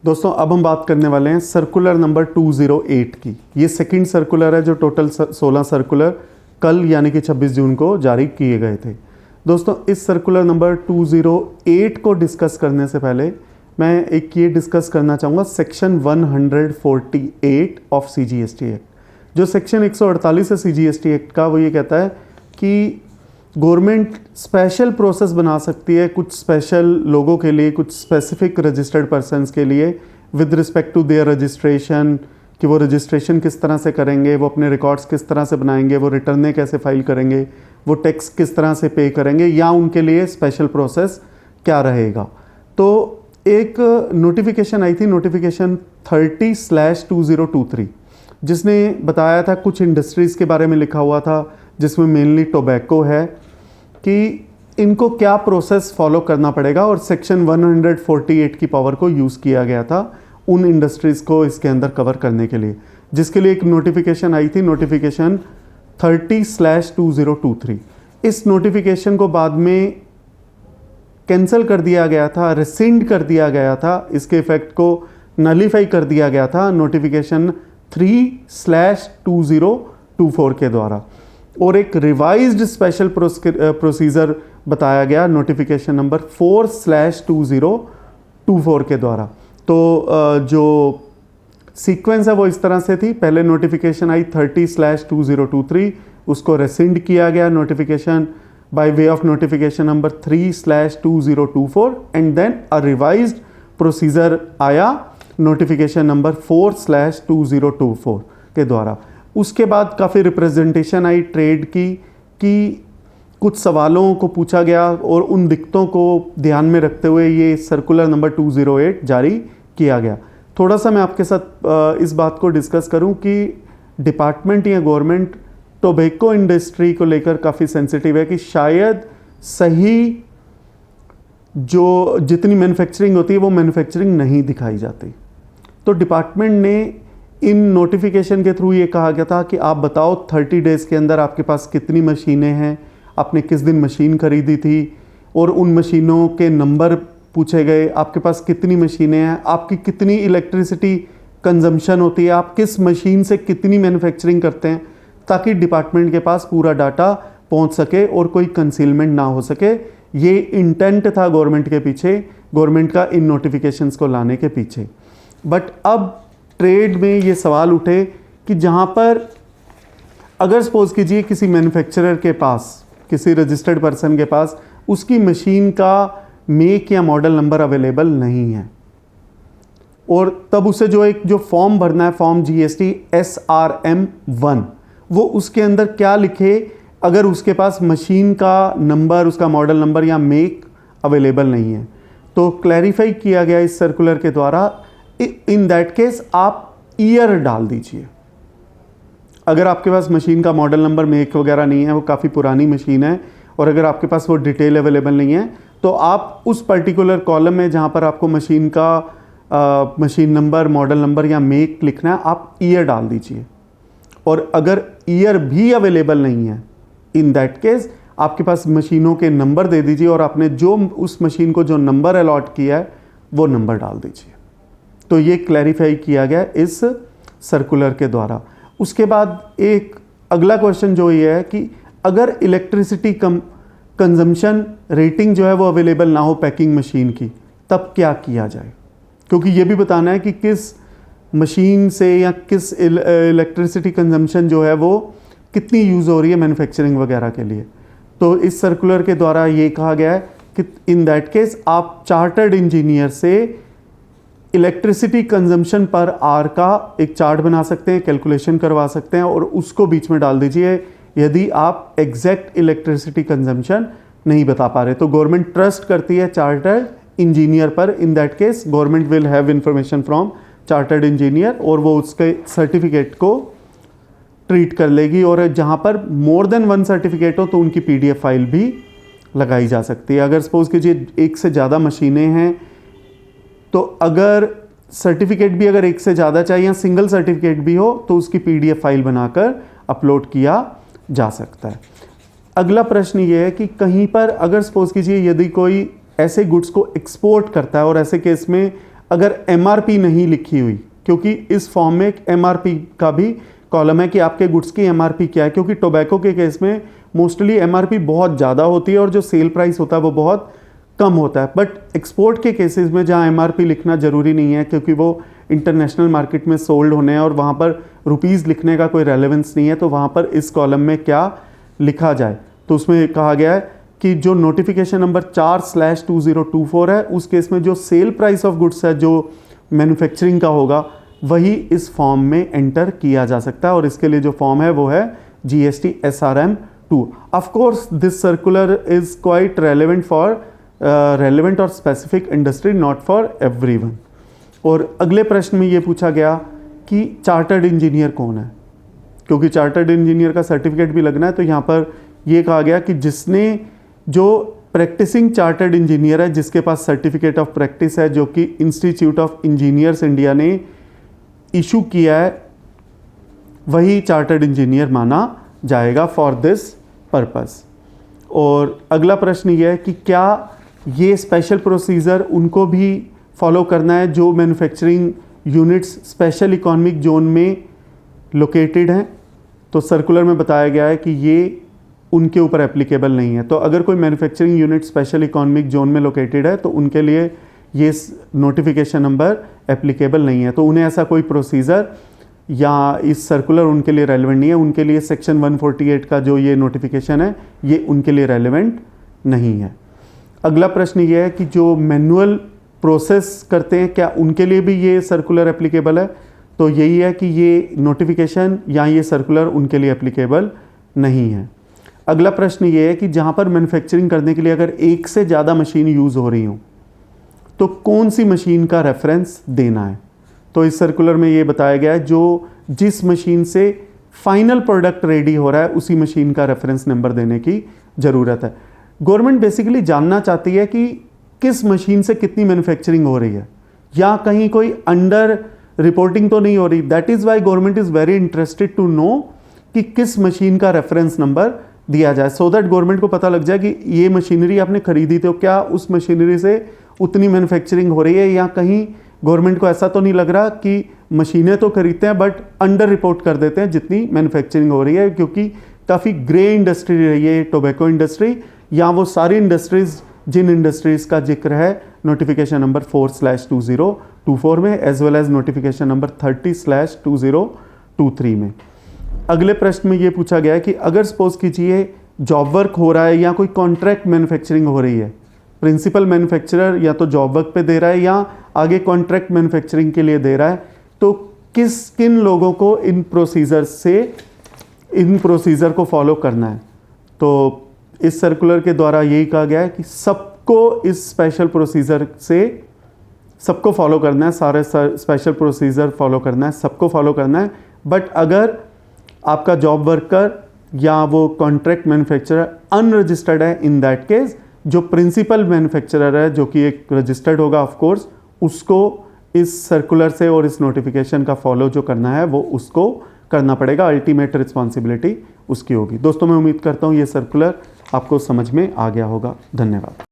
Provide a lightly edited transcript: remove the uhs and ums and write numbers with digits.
दोस्तों अब हम बात करने वाले हैं सर्कुलर नंबर 208 की। ये सेकंड सर्कुलर है जो टोटल 16 सर्कुलर कल यानी कि 26 जून को जारी किए गए थे। दोस्तों इस सर्कुलर नंबर 208 को डिस्कस करने से पहले मैं एक ये डिस्कस करना चाहूँगा सेक्शन 148 ऑफ CGST एक्ट। जो सेक्शन 148 है CGST एक्ट का, वो ये कहता है कि गवर्नमेंट स्पेशल प्रोसेस बना सकती है कुछ स्पेशल लोगों के लिए, कुछ स्पेसिफिक रजिस्टर्ड पर्सनस के लिए with respect to their registration, कि वो रजिस्ट्रेशन किस तरह से करेंगे, वो अपने रिकॉर्ड्स किस तरह से बनाएंगे, वो रिटर्नें कैसे फाइल करेंगे, वो टैक्स किस तरह से पे करेंगे, या उनके लिए स्पेशल प्रोसेस क्या रहेगा। तो एक नोटिफिकेशन आई थी, नोटिफिकेशन 30/2023, जिसने बताया था, कुछ इंडस्ट्रीज़ के बारे में लिखा हुआ था जिसमें मेनली टोबैको है, कि इनको क्या प्रोसेस फॉलो करना पड़ेगा, और सेक्शन 148 की पावर को यूज़ किया गया था उन इंडस्ट्रीज़ को इसके अंदर कवर करने के लिए, जिसके लिए एक नोटिफिकेशन आई थी, नोटिफिकेशन 30/2023। इस नोटिफिकेशन को बाद में कैंसिल कर दिया गया था, रिसिंड कर दिया गया था, इसके इफेक्ट को नलीफाई कर दिया गया था नोटिफिकेशन 3/2024 के द्वारा, और एक रिवाइज्ड स्पेशल प्रोसीजर बताया गया नोटिफिकेशन नंबर 4/2024 के द्वारा। तो जो सीक्वेंस है वो इस तरह से थी, पहले नोटिफिकेशन आई 30/2023, उसको रेसिंड किया गया notification by way of notification number 3/2024, and then a revised procedure आया नोटिफिकेशन नंबर 4/2024 के द्वारा। उसके बाद काफ़ी रिप्रेजेंटेशन आई ट्रेड की, कि कुछ सवालों को पूछा गया और उन दिक्कतों को ध्यान में रखते हुए ये सर्कुलर नंबर 208 जारी किया गया। थोड़ा सा मैं आपके साथ इस बात को डिस्कस करूं कि डिपार्टमेंट या गवर्नमेंट टोबैको इंडस्ट्री को लेकर काफ़ी सेंसिटिव है, कि शायद सही जो जितनी मैन्युफैक्चरिंग होती है वो मैन्युफैक्चरिंग नहीं दिखाई जाती। तो डिपार्टमेंट ने इन नोटिफिकेशन के थ्रू ये कहा गया था कि आप बताओ 30 डेज़ के अंदर आपके पास कितनी मशीनें हैं, आपने किस दिन मशीन खरीदी थी, और उन मशीनों के नंबर पूछे गए, आपके पास कितनी मशीनें हैं, आपकी कितनी इलेक्ट्रिसिटी कंजम्पशन होती है, आप किस मशीन से कितनी मैन्युफैक्चरिंग करते हैं, ताकि डिपार्टमेंट के पास पूरा डाटा पहुंच सके और कोई कंसीलमेंट ना हो सके। ये इंटेंट था गवर्नमेंट के पीछे, गवर्नमेंट का इन नोटिफिकेशंस को लाने के पीछे। बट अब ट्रेड में ये सवाल उठे कि जहाँ पर अगर सपोज कीजिए किसी मैन्युफैक्चरर के पास, किसी रजिस्टर्ड पर्सन के पास उसकी मशीन का मेक या मॉडल नंबर अवेलेबल नहीं है, और तब उसे जो फॉर्म भरना है, फॉर्म GST SRM1, वो उसके अंदर क्या लिखे, अगर उसके पास मशीन का नंबर, उसका मॉडल नंबर या मेक अवेलेबल नहीं है, तो क्लैरिफाई किया गया इस सर्कुलर के द्वारा, इन दैट केस आप ईयर डाल दीजिए। अगर आपके पास मशीन का मॉडल नंबर, मेक वगैरह नहीं है, वो काफ़ी पुरानी मशीन है, और अगर आपके पास वो डिटेल अवेलेबल नहीं है, तो आप उस पर्टिकुलर कॉलम में जहाँ पर आपको मशीन का मशीन नंबर, मॉडल नंबर या मेक लिखना है, आप ईयर डाल दीजिए। और अगर ईयर भी अवेलेबल नहीं है, इन दैट केस आपके पास मशीनों के नंबर दे दीजिए, और आपने जो उस मशीन को जो नंबर अलॉट किया है वो नंबर डाल दीजिए। तो ये क्लैरिफाई किया गया इस सर्कुलर के द्वारा। उसके बाद एक अगला क्वेश्चन जो ये है कि अगर इलेक्ट्रिसिटी कंजम्पशन रेटिंग जो है वो अवेलेबल ना हो पैकिंग मशीन की, तब क्या किया जाए, क्योंकि ये भी बताना है कि किस मशीन से या किस इलेक्ट्रिसिटी कंजम्पशन जो है वो कितनी यूज़ हो रही है मैन्युफैक्चरिंग वगैरह के लिए। तो इस सर्कुलर के द्वारा ये कहा गया है कि इन दैट केस आप चार्टर्ड इंजीनियर से इलेक्ट्रिसिटी कंजम्पशन पर आवर का एक चार्ट बना सकते हैं, कैलकुलेशन करवा सकते हैं, और उसको बीच में डाल दीजिए यदि आप एग्जैक्ट इलेक्ट्रिसिटी कंजम्पशन नहीं बता पा रहे। तो गवर्नमेंट ट्रस्ट करती है चार्टर्ड इंजीनियर पर। In that case government will have information from chartered engineer, और वो उसके सर्टिफिकेट को ट्रीट कर लेगी, और जहाँ पर मोर देन 1 सर्टिफिकेट हो तो उनकी PDF फाइल भी लगाई जा सकती है। अगर सपोज कीजिए एक से ज़्यादा मशीनें हैं, तो अगर सर्टिफिकेट भी अगर एक से ज़्यादा चाहिए, सिंगल सर्टिफिकेट भी हो, तो उसकी PDF फाइल बनाकर अपलोड किया जा सकता है। अगला प्रश्न ये है कि कहीं पर अगर सपोज कीजिए यदि कोई ऐसे गुड्स को एक्सपोर्ट करता है, और ऐसे केस में अगर MRP नहीं लिखी हुई, क्योंकि इस फॉर्म में एक MRP का भी कॉलम है कि आपके गुड्स की MRP क्या है, क्योंकि टोबैको के केस में मोस्टली MRP बहुत ज़्यादा होती है और जो सेल प्राइस होता है वो बहुत कम होता है। बट एक्सपोर्ट के केसेस में जहाँ MRP लिखना ज़रूरी नहीं है, क्योंकि वो इंटरनेशनल मार्केट में सोल्ड होने हैं और वहाँ पर रुपीज़ लिखने का कोई रेलेवेंस नहीं है, तो वहाँ पर इस कॉलम में क्या लिखा जाए, तो उसमें कहा गया है कि जो नोटिफिकेशन नंबर 4/2024 है, उस केस में जो सेल प्राइस ऑफ गुड्स है जो मैन्युफैक्चरिंग का होगा वही इस फॉर्म में एंटर किया जा सकता है, और इसके लिए जो फॉर्म है वो है GST SRM 2। Of course this circular is quite relevant और specific industry, not for everyone. और अगले प्रश्न में ये पूछा गया कि चार्टर्ड इंजीनियर कौन है, क्योंकि चार्टर्ड इंजीनियर का सर्टिफिकेट भी लगना है, तो यहाँ पर ये कहा गया कि जिसने जो प्रैक्टिसिंग चार्टर्ड इंजीनियर है, जिसके पास सर्टिफिकेट ऑफ प्रैक्टिस है, जो कि इंस्टीट्यूट ऑफ इंजीनियर्स इंडिया ने इशू किया है, वही चार्टर्ड इंजीनियर माना जाएगा फॉर दिस पर्पस। और अगला प्रश्न ये है कि क्या ये स्पेशल प्रोसीजर उनको भी फॉलो करना है जो manufacturing units special economic zone में लोकेटेड हैं, तो सर्कुलर में बताया गया है कि ये उनके ऊपर एप्लीकेबल नहीं है। तो अगर कोई manufacturing unit special economic zone में लोकेटेड है तो उनके लिए ये नोटिफिकेशन नंबर एप्लीकेबल नहीं है, तो उन्हें ऐसा कोई प्रोसीजर या इस सर्कुलर उनके लिए रेलेवेंट नहीं है। उनके लिए सेक्शन 148 का जो ये नोटिफिकेशन है ये उनके लिए रेलेवेंट नहीं है। अगला प्रश्न ये है कि जो मैनुअल प्रोसेस करते हैं क्या उनके लिए भी ये सर्कुलर एप्लीकेबल है, तो यही है कि ये नोटिफिकेशन या ये सर्कुलर उनके लिए एप्लीकेबल नहीं है। अगला प्रश्न ये है कि जहाँ पर मैन्युफैक्चरिंग करने के लिए अगर एक से ज़्यादा मशीन यूज़ हो रही हो तो कौन सी मशीन का रेफरेंस देना है, तो इस सर्कुलर में ये बताया गया है जो जिस मशीन से फाइनल प्रोडक्ट रेडी हो रहा है उसी मशीन का रेफरेंस नंबर देने की ज़रूरत है। गवर्नमेंट बेसिकली जानना चाहती है कि किस मशीन से कितनी मैन्युफैक्चरिंग हो रही है, या कहीं कोई अंडर रिपोर्टिंग तो नहीं हो रही। That is why government is very interested to know कि किस मशीन का रेफरेंस नंबर दिया जाए, सो दैट गवर्नमेंट को पता लग जाए कि ये मशीनरी आपने खरीदी तो क्या उस मशीनरी से उतनी मैन्युफैक्चरिंग हो रही है, या कहीं गवर्नमेंट को ऐसा तो नहीं लग रहा कि मशीनें तो खरीदते हैं बट अंडर रिपोर्ट कर देते हैं जितनी मैन्युफैक्चरिंग हो रही है, क्योंकि काफ़ी ग्रे इंडस्ट्री रही है टोबैको इंडस्ट्री, या वो सारी इंडस्ट्रीज़ जिन इंडस्ट्रीज़ का जिक्र है नोटिफिकेशन नंबर 4/2024 में, as well as notification number 30/2023 में। अगले प्रश्न में ये पूछा गया है कि अगर सपोज कीजिए जॉब वर्क हो रहा है या कोई कॉन्ट्रैक्ट मैन्युफैक्चरिंग हो रही है, प्रिंसिपल मैन्युफैक्चरर या तो जॉब वर्क पे दे रहा है या आगे कॉन्ट्रैक्ट मैन्युफैक्चरिंग के लिए दे रहा है, तो किन लोगों को इन प्रोसीजर को फॉलो करना है। तो इस सर्कुलर के द्वारा यही कहा गया है कि सबको इस स्पेशल प्रोसीजर से सबको फॉलो करना है, सारे स्पेशल प्रोसीजर फॉलो करना है, सबको फॉलो करना है। बट अगर आपका जॉब वर्कर या वो कॉन्ट्रैक्ट मैन्युफैक्चरर अनरजिस्टर्ड है, इन दैट केस जो प्रिंसिपल मैन्युफैक्चरर है जो कि एक रजिस्टर्ड होगा ऑफ कोर्स, उसको इस सर्कुलर से और इस नोटिफिकेशन का फॉलो जो करना है वो उसको करना पड़ेगा, अल्टीमेट रिस्पॉन्सिबिलिटी उसकी होगी। दोस्तों मैं उम्मीद करता हूँ ये सर्कुलर आपको समझ में आ गया होगा। धन्यवाद।